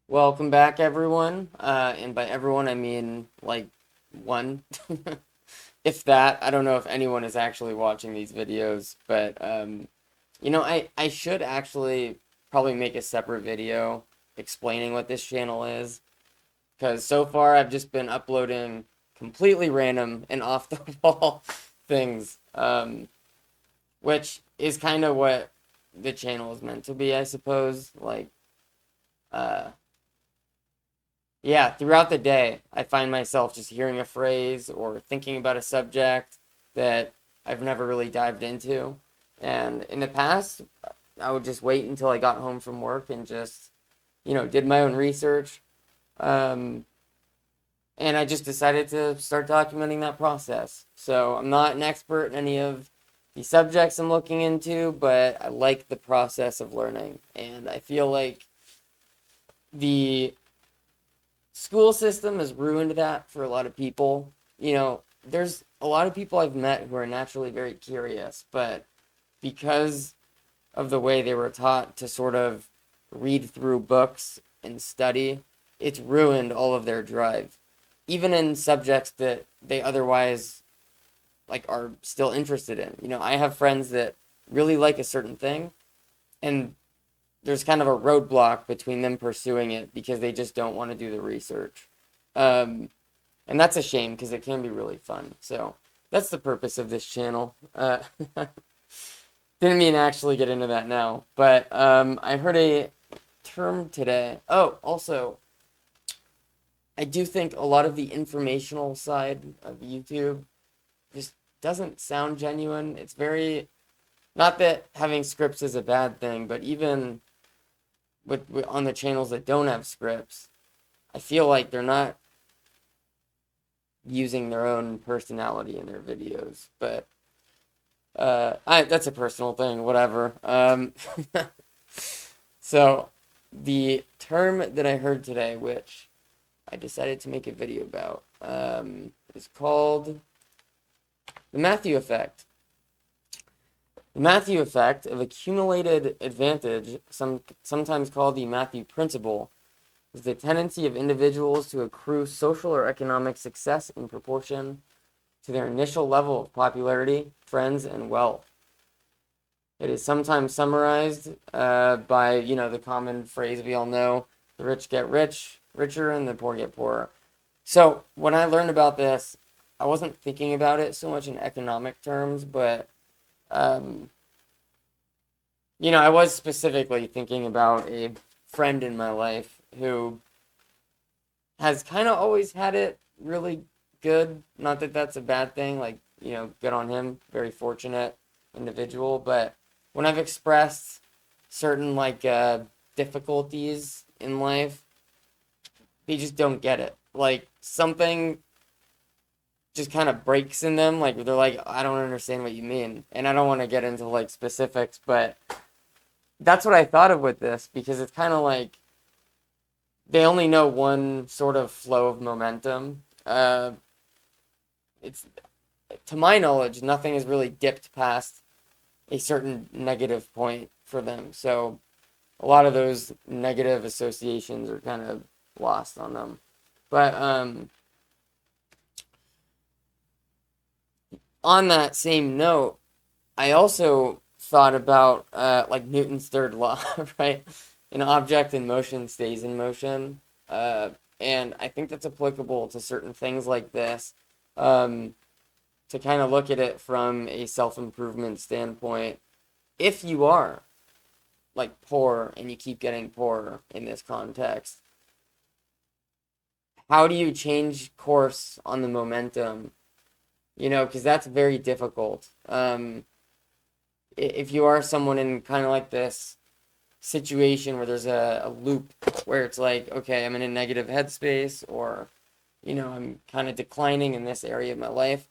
Welcome back, everyone. And by everyone, I mean like one, if that. I don't know if anyone is actually watching these videos, but I should actually probably make a separate video explaining what this channel is, because so far I've just been uploading completely random and off the wall things, which is kind of what the channel is meant to be, I suppose. Uh, Yeah, throughout the day, I find myself just hearing a phrase or thinking about a subject that I've never really dived into. And in the past, I would just wait until I got home from work and just, did my own research. Um, and I just decided to start documenting that process. So I'm not an expert in any of the subjects I'm looking into, but I like the process of learning. And I feel like the school system has ruined that for a lot of people. There's a lot of people I've met who are naturally very curious, but because of the way they were taught to sort of read through books and study, it's ruined all of their drive. Even in subjects that they otherwise are still interested in. I have friends that really like a certain thing and there's kind of a roadblock between them pursuing it because they just don't want to do the research. Um, and that's a shame because it can be really fun. So that's the purpose of this channel. Didn't mean to actually get into that now, but I heard a term today. Oh, also, I do think a lot of the informational side of YouTube just doesn't sound genuine. It's very, not that having scripts is a bad thing, but even with on the channels that don't have scripts, I feel like they're not using their own personality in their videos. But that's a personal thing, whatever. So the term that I heard today, which I decided to make a video about, is called the Matthew effect. The Matthew effect of accumulated advantage, sometimes called the Matthew principle, is the tendency of individuals to accrue social or economic success in proportion to their initial level of popularity, friends, and wealth. It is sometimes summarized by, the common phrase we all know, the rich get richer, and the poor get poorer. So when I learned about this, I wasn't thinking about it so much in economic terms, but um, I was specifically thinking about a friend in my life who has kind of always had it really good. Not that that's a bad thing, good on him, very fortunate individual. But when I've expressed certain difficulties in life, they just don't get it. Like something just kind of breaks in them. Like they're like, I don't understand what you mean. And I don't want to get into specifics, but that's what I thought of with this because it's kind of like they only know one sort of flow of momentum. It's to my knowledge, nothing has really dipped past a certain negative point for them. So a lot of those negative associations are kind of lost on them. But on that same note, I also thought about Newton's third law, right? An object in motion stays in motion. And I think that's applicable to certain things like this. To kind of look at it from a self-improvement standpoint, if you are poor and you keep getting poorer in this context, how do you change course on the momentum? Because that's very difficult. If you are someone in kind of like this situation where there's a loop where it's like, okay, I'm in a negative headspace or, I'm kind of declining in this area of my life.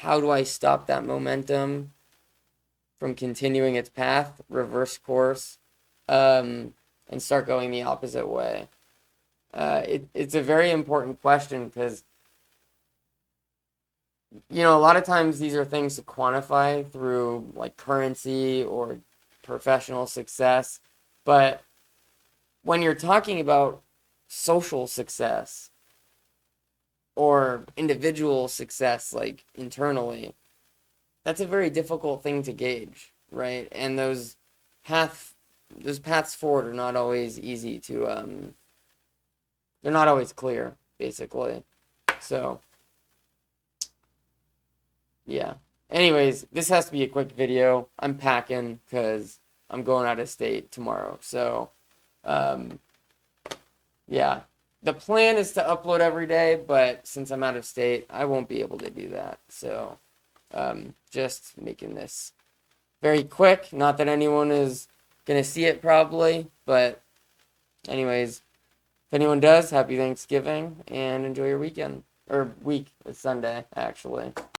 How do I stop that momentum from continuing its path, reverse course, and start going the opposite way? It's a very important question because, a lot of times these are things to quantify through currency or professional success. But when you're talking about social success or individual success, like internally, that's a very difficult thing to gauge, right? And path those paths forward are not always easy to they're not always clear, basically. So yeah. Anyways, this has to be a quick video. I'm packing because I'm going out of state tomorrow. So um yeah. The plan is to upload every day, but since I'm out of state, I won't be able to do that. So just making this very quick. Not that anyone is gonna see it probably, but anyways, if anyone does, happy Thanksgiving and enjoy your weekend or week. It's Sunday actually.